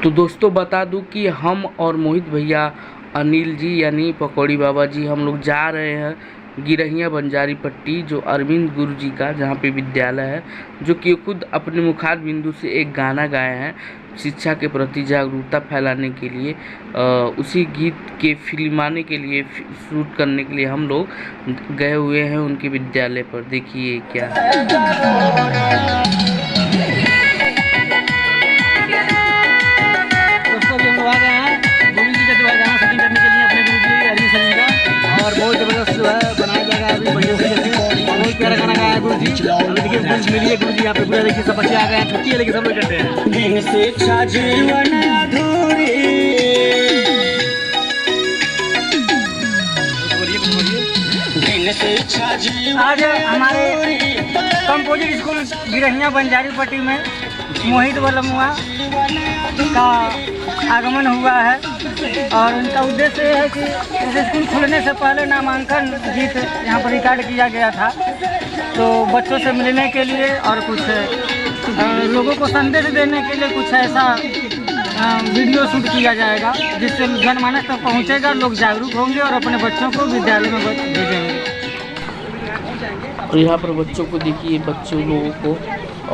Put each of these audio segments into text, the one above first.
तो दोस्तों बता दूं कि हम और मोहित भैया, अनिल जी यानी पकौड़ी बाबा जी, हम लोग जा रहे हैं गिरहिया बंजारी पट्टी, जो अरविंद गुरु जी का जहाँ पे विद्यालय है, जो कि खुद अपने मुखार बिंदु से एक गाना गाए हैं शिक्षा के प्रति जागरूकता फैलाने के लिए। उसी गीत के फिल्माने के लिए, शूट करने के लिए हम लोग गए हुए हैं उनके विद्यालय पर। देखिए क्या बहुत जबरदस्त जो है बनाया जाएगा अभी बढ़िया तरीके से। बहुत प्यारा गाना गाया है गुरु जी। देखिए बुंस मिली है गुरु जी यहाँ पे, पूरा देखिए सब बच्चे आ गए हैं, छुट्टी है लेकिन सब लोग करते हैं। दिन शिक्षा जीवन अधूरी, आज हमारे कंपोजिट स्कूल गिरहिया बंजारी पट्टी में मोहित वल्लमुआ का आगमन हुआ है और उनका उद्देश्य है कि इस स्कूल खुलने से पहले नामांकन गीत यहाँ पर रिकॉर्ड किया गया था, तो बच्चों से मिलने के लिए और कुछ लोगों को संदेश देने के लिए कुछ ऐसा वीडियो शूट किया जाएगा जिससे जनमानस तक पहुँचेगा, लोग जागरूक होंगे और अपने बच्चों को विद्यालय में भेजेंगे। और यहाँ पर बच्चों को देखिए, बच्चों लोगों को,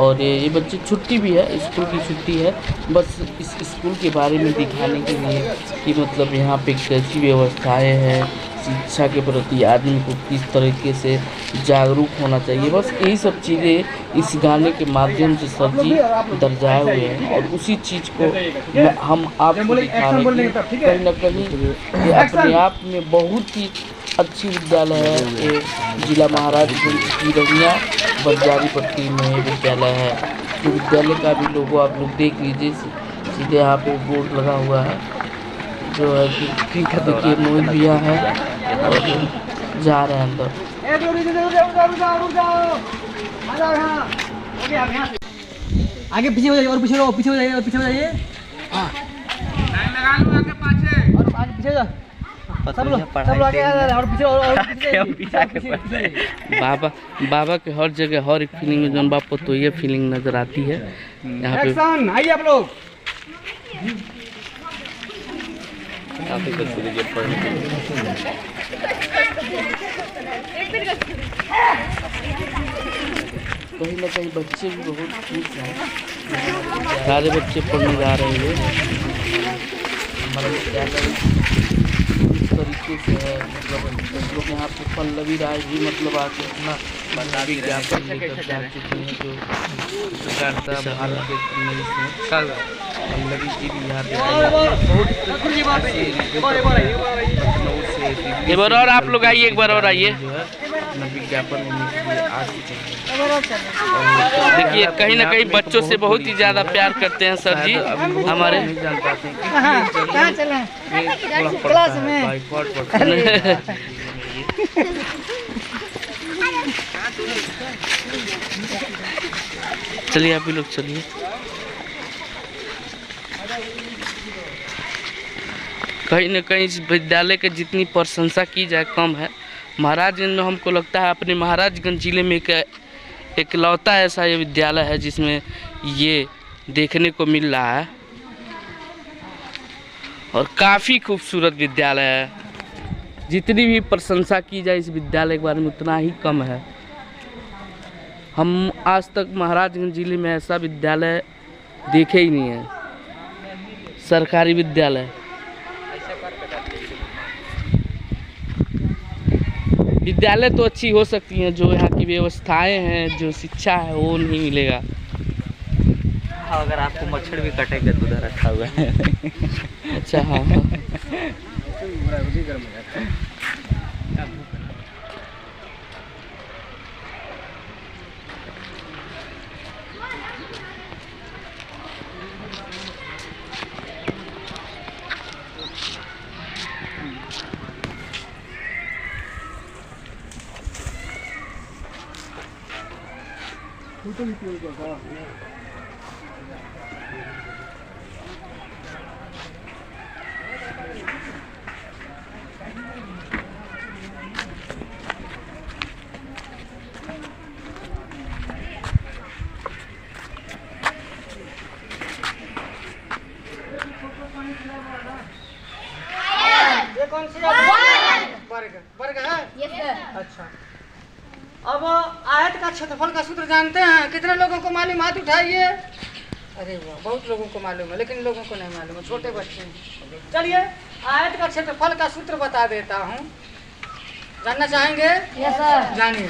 और ये बच्चे छुट्टी भी है, स्कूल की छुट्टी है, बस इस स्कूल के बारे में दिखाने के लिए कि मतलब यहाँ पे कैसी व्यवस्थाएं हैं, शिक्षा के प्रति आदमी को किस तरीके से जागरूक होना चाहिए। बस यही सब चीज़ें इस गाने के माध्यम से सर जी दर्शाए हुए हैं और उसी चीज़ को हम आपको दिखाने की कहीं ना कहीं ये अपने आप में बहुत ही अच्छी विद्यालय है। ये जिला महाराजगंज गिरहिया बंजारी पट्टी में विद्यालय है। तो विद्यालय का भी लोगो आप लोग देख लीजिए, सीधे यहाँ पे बोर्ड लगा हुआ है जो है कि देखिए मोहित भैया है और जा रहे हैं अंदर। आगे पीछे हो जाइए और पीछे हो जाइए और पीछे हो जाइए। हाँ और आगे पीछे जा सब लोग और पीछे बाबा के हर जगह हर एक फीलिंग में जौन बाप को तो ये फीलिंग नजर आती है यहाँ पे। आइए आप लोग। कहीं ना कहीं बच्चे भी बहुत खुश हैं, सारे बच्चे पढ़ने जा रहे हैं। हमारा विद्यालय इस तरीके से है, मतलब लोग यहाँ पे पल्लवी राय जी मतलब आके अपना विज्ञापन लेकर जा चुके हैं, जो पत्रकारिता भारत देश में पल्लवी जी भी यहाँ एक बार और आप लोग आइए, एक बार और आइए, जो है अपना विज्ञापन होने के लिए आ चुके हैं। देखिए कहीं ना कहीं बच्चों से बहुत ही ज़्यादा प्यार करते हैं सर जी हमारे। नहीं जान पाते चलिए आप भी लोग चलिए। कहीं न कहीं इस विद्यालय के जितनी प्रशंसा की जाए कम है। महाराजगंज में हमको लगता है अपने महाराजगंज जिले में एक लौता ऐसा ये विद्यालय है जिसमें ये देखने को मिल रहा है और काफ़ी खूबसूरत विद्यालय है। जितनी भी प्रशंसा की जाए इस विद्यालय के बारे में उतना ही कम है। हम आज तक महाराजगंज जिले में ऐसा विद्यालय देखे ही नहीं है, सरकारी विद्यालय। विद्यालय तो अच्छी हो सकती हैं, जो यहाँ की व्यवस्थाएं हैं, जो शिक्षा है वो नहीं मिलेगा। अगर आपको मच्छर भी कटेगा तो उधर रखा हुआ है। अच्छा हाँ अच्छा, अब आयत का क्षेत्रफल का सूत्र जानते हैं? कितने लोगों को मालूम? हाथ उठाइए। अरे वाह, बहुत लोगों को मालूम है, लेकिन लोगों को नहीं मालूम है, छोटे बच्चे हैं। चलिए आयत का क्षेत्रफल का सूत्र बता देता हूँ, जानना चाहेंगे? Yes sir. जानिए।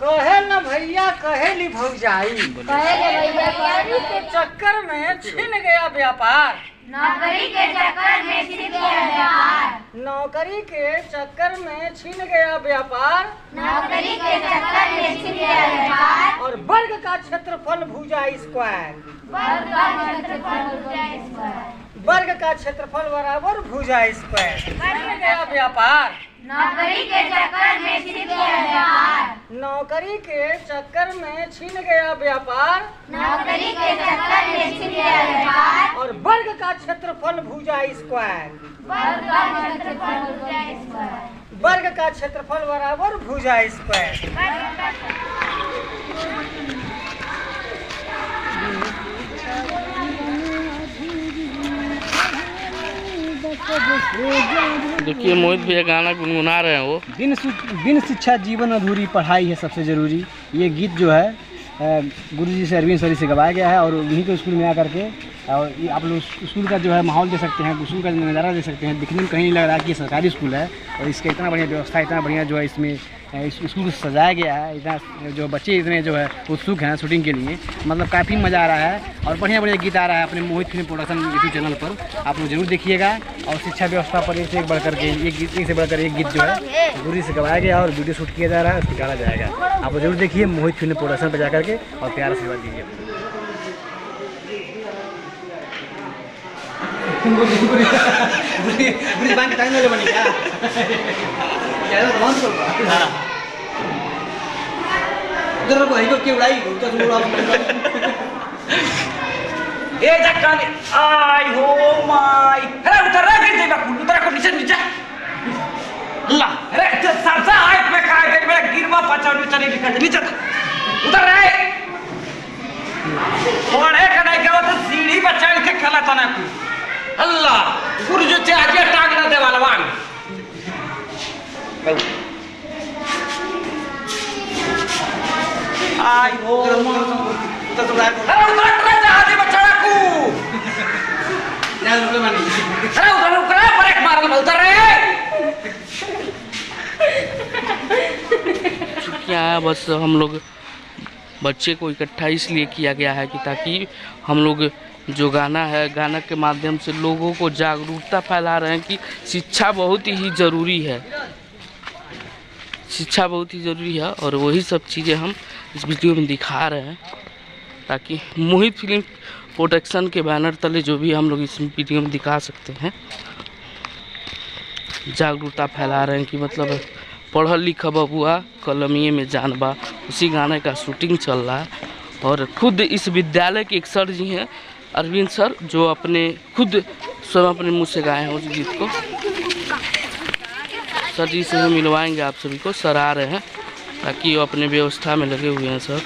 कहे न भैया कहेली भौजाई, कहेली के चक्कर में छिन गया व्यापार, नौकरी के चक्कर में छिन गया व्यापार, नौकरी के चक्कर में छिन गया व्यापार, नौकरी के चक्कर में छिन गया व्यापार, और वर्ग का क्षेत्रफल भुजा स्क्वायर, वर्ग का क्षेत्रफल भुजा स्क्वायर, वर्ग का क्षेत्रफल बराबर भुजा स्क्वायर, छिन गया व्यापार, नौकरी के चक्कर में छिन गया व्यापार, नौकरी के चक्कर में छिन गया व्यापार, नौकरी के चक्कर में छिन गया व्यापार, और वर्ग का क्षेत्रफल भुजा स्क्वायर, वर्ग का क्षेत्रफल भुजा स्क्वायर, वर्ग का क्षेत्रफल बराबर भुजा स्क्वायर। देखिए मोहित भैया गाना गुनगुना रहे हैं। वो बिन शिक्षा जीवन अधूरी, पढ़ाई है सबसे ज़रूरी। ये गीत जो है गुरुजी से, अरविंद सर से गवाया गया है और उन्हीं के स्कूल में आकर के, और ये आप लोग स्कूल का जो है माहौल दे सकते हैं, स्कूल का नज़ारा दे सकते हैं। दिखने में कहीं नहीं लग रहा कि ये सरकारी स्कूल है, और इसका इतना बढ़िया व्यवस्था, इतना बढ़िया जो है इसमें इस स्कूल को सजाया गया है। इतना जो बच्चे इतने जो है उत्सुक हैं शूटिंग के लिए, मतलब काफ़ी मज़ा आ रहा है और बढ़िया बढ़िया गीत आ रहा है अपने मोहित फिल्म प्रोडक्शन यूट्यूब चैनल पर। आप लोग जरूर देखिएगा। और शिक्षा व्यवस्था पर एक से एक बढ़कर के एक से बढ़कर एक गीत जो है गुरु से गवाया गया और वीडियो शूट किया जा रहा है, उसको डाला जाएगा। आप लोग जरूर देखिए मोहित फिल्म प्रोडक्शन पर जाकर के और प्यार आशीर्वाद दीजिए। ए जक्का ने आई हो माय, अरे उतर रे, गिर जाएगा कुल, उतर को नीचे नीचे अल्लाह, अरे सबसे हाइट में खाए थे, मेरा गिरवा पचा नीचे निकल नीचे उतर रे। पढ़े का नहीं गया तो सीढ़ी पर चढ़ के खेला था ना कुल। अल्लाह गुरु जो आज टांग ना दे वाला वांग आई हो अरे उतर जहाजी बच्चा को, अरे उतर ब्रेक मार उतर रहे। क्या है, बस हम लोग बच्चे को इकट्ठा इसलिए किया गया है कि ताकि हम लोग जो गाना है, गाना के माध्यम से लोगों को जागरूकता फैला रहे हैं कि शिक्षा बहुत ही ज़रूरी है, शिक्षा बहुत ही ज़रूरी है। और वही सब चीज़ें हम इस वीडियो में दिखा रहे हैं ताकि मोहित फिल्म प्रोडक्शन के बैनर तले जो भी हम लोग इस वीडियो में दिखा सकते हैं, जागरूकता फैला रहे हैं कि मतलब पढ़ल लिखा बबुआ कलमिए में जानबा, उसी गाने का शूटिंग चल रहा है। और खुद इस विद्यालय के एक सर जी हैं, अरविंद सर, जो अपने खुद स्वयं अपने मुँह से गाए हैं उस गीत को। सर जी से हम मिलवाएंगे आप सभी को। सर आ रहे हैं ताकि वो अपने व्यवस्था में लगे हुए हैं। सर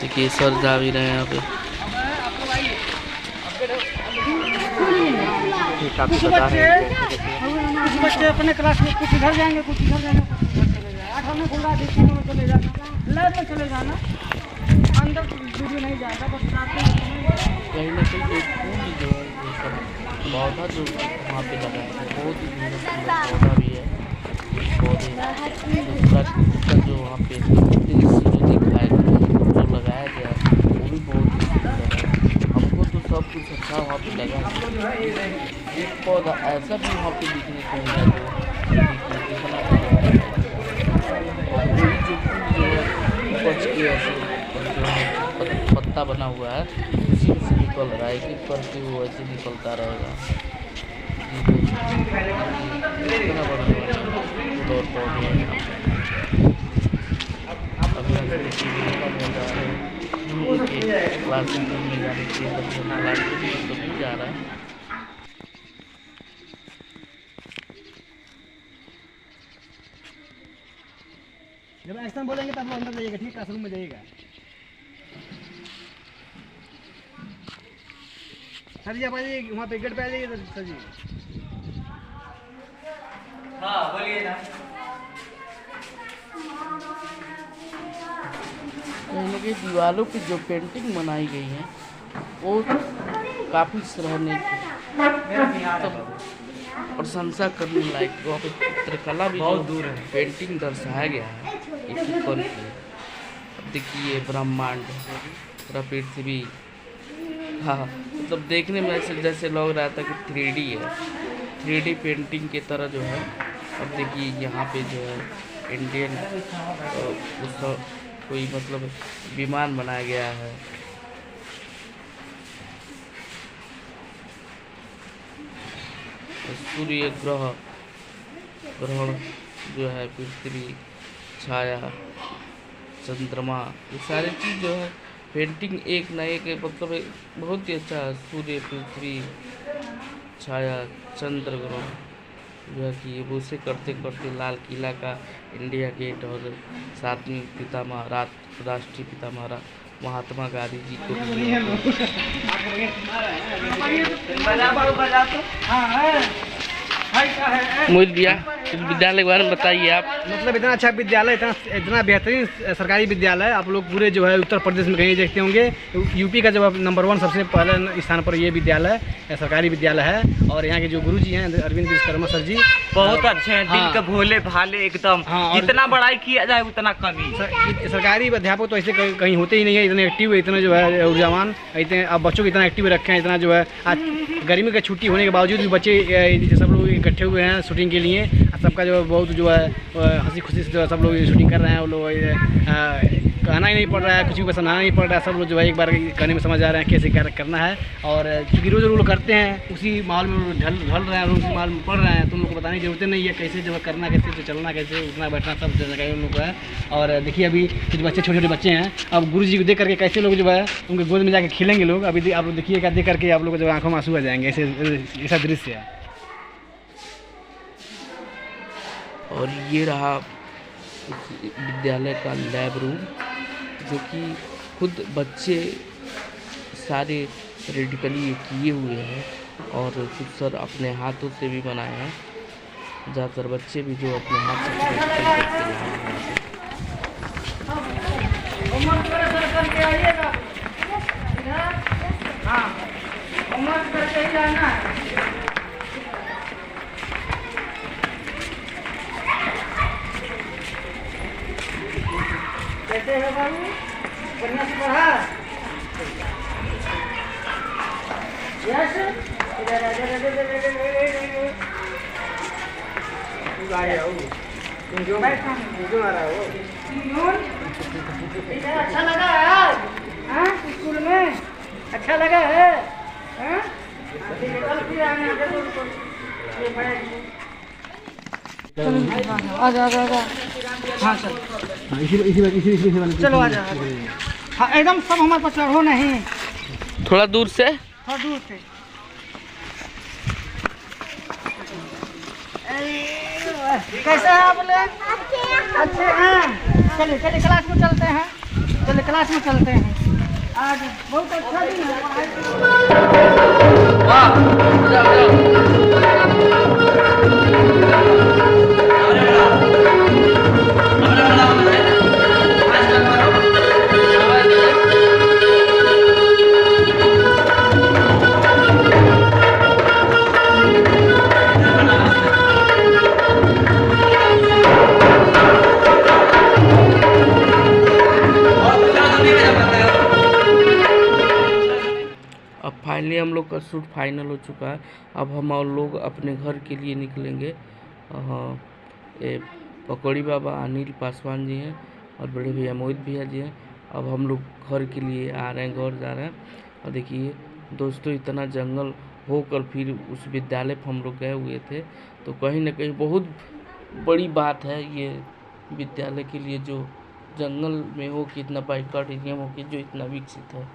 देखिए सर जा भी रहे हैं यहाँ पे। कुछ बच्चे अपने क्लास में कुछ इधर जाएंगे, कुछ इधर जाएंगे, कुछ इधर चले जाएंगे। 8 में खुल रहा है, 3 में चले जाना, लैब में चले जाना, अंदर वीडियो नहीं जाएगा, बस रात में कहीं ना कहीं एक फूल जो है ये सब पौधा जो वहाँ पे लगा है बहुत ही सुंदर पौधा भी है। पौधे जो वहाँ पे दृश्य जो दिखाया गया जो लगाया गया वो भी बहुत ही सुंदर है। हमको तो सब कुछ अच्छा वहाँ पे लगा। एक पौधा ऐसा भी वहाँ पे दिखने को मिला जो उपज के ऐसे पत्ता बना हुआ है उसी से निकल रहा है, एक करके वो ऐसे निकलता रहेगा। कितना बड़ा दौड़ पौधे अभी क्लास में जाने के लिए जा रहा है। जब एक्शन बोलेंगे तब वो अंदर जाइएगा, ठीक, क्लासरूम में जाइएगा। सर जी आप आ जाइए, वहाँ पे गेट पे आ जाइए सर जी। हाँ बोलिए ना। कहीं ना कहीं दीवारों पे जो पेंटिंग बनाई गई है वो काफ़ी सराहनीय प्रशंसा करने लायक। वहाँ पे चित्रकला भी बहुत दूर है, पेंटिंग दर्शाया गया है एक ऊपर की। अब देखिए ब्रह्मांड, पूरा पृथ्वी, हाँ मतलब देखने में ऐसे जैसे लग रहा था कि 3D है, 3D पेंटिंग की तरह जो है। अब देखिए यहाँ पे जो है इंडियन उसका कोई मतलब विमान बनाया गया है। सूर्य ग्रहण जो है, पृथ्वी, छाया, चंद्रमा, ये सारी चीज़ जो है पेंटिंग एक न एक मतलब बहुत ही अच्छा है। सूर्य, पृथ्वी, छाया, चंद्र ग्रहण जो है कि वो उसे करते करते लाल किला का, इंडिया गेट और साथ में पितामह राष्ट्रीय पितामह महात्मा गांधी जी को मोहित भैया विद्यालय के बारे में बताइए आप। मतलब इतना अच्छा विद्यालय, इतना बेहतरीन सरकारी विद्यालय आप लोग पूरे जो है उत्तर प्रदेश में कहीं देखते होंगे। यूपी का जो नंबर 1 सबसे पहले स्थान पर ये विद्यालय सरकारी विद्यालय है। और यहाँ के जो गुरुजी हैं अरविंद विश्वकर्मा सर जी बहुत अच्छे हैं, दिल के भोले भाले एकदम। जितना बड़ाई किया जाए उतना कमी। सरकारी अध्यापक तो ऐसे कहीं होते ही नहीं है, इतने एक्टिव, इतने जो है ऊर्जावान, इतने अब बच्चों को इतना एक्टिव रखे हैं, इतना जो है आज गर्मी की छुट्टी होने के बावजूद भी बच्चे सब लोग इकट्ठे हुए हैं शूटिंग के लिए। सबका जो बहुत जो है हंसी खुशी से जो है सब लोग शूटिंग कर रहे हैं। वो लोग कहना ही नहीं पड़ रहा है, कुछ भी समझाना नहीं पड़ रहा है, सब लोग जो है एक बार कहने में समझ आ रहे हैं कैसे क्या करना है। और क्योंकि रोज़ लोग करते हैं उसी माहौल में ढल रहे हैं, उसी माहौल में पढ़ रहे हैं, तो उन लोग को बताने की जरूरत नहीं है कैसे जो है करना, कैसे चलना, कैसे उठना बैठना सब जगह उन लोग को है। और देखिए अभी कुछ बच्चे, छोटे छोटे बच्चे हैं, अब गुरु जी को देख करके कैसे लोग जो है उनके गोद में जाके खेलेंगे लोग। अभी आप लोग देखिएगा, देख करके आप लोग जो आंखों में आंसू आ जाएंगे, ऐसा दृश्य है। और ये रहा विद्यालय का लैब रूम, जो कि खुद बच्चे सारे रेडिकली किए हुए हैं और कुछ सर अपने हाथों से भी बनाए हैं। ज़्यादातर बच्चे भी जो अपने हाथ से कैसे है बाबू, बढ़िया से पढ़ा। यस इधर अच्छा लगा है, हाँ स्कूल में अच्छा लगा है, हाँ कल फिर आना आजा आजा आजा। हाँ सर, इसी चलो आजा। हाँ एकदम सब हमारे पास चढ़ो नहीं, थोड़ा दूर से, थोड़ा दूर से। कैसे हैं आप लोग? अच्छे हैं। चलिए चलिए क्लास में चलते हैं, चलिए क्लास में चलते हैं। आज बहुत अच्छा दिन है फाइनली हम लोग का शूट फाइनल हो चुका है। अब हम और लोग अपने घर के लिए निकलेंगे। ये पकौड़ी बाबा अनिल पासवान जी हैं और बड़े भैया मोहित भैया जी हैं। अब हम लोग घर के लिए आ रहे हैं, घर जा रहे हैं। और देखिए दोस्तों, इतना जंगल होकर फिर उस विद्यालय पर हम लोग गए हुए थे, तो कहीं ना कहीं बहुत बड़ी बात है ये विद्यालय के लिए, जो जंगल में हो कि इतना बाइकआउट एरिया हो कि जो इतना विकसित है।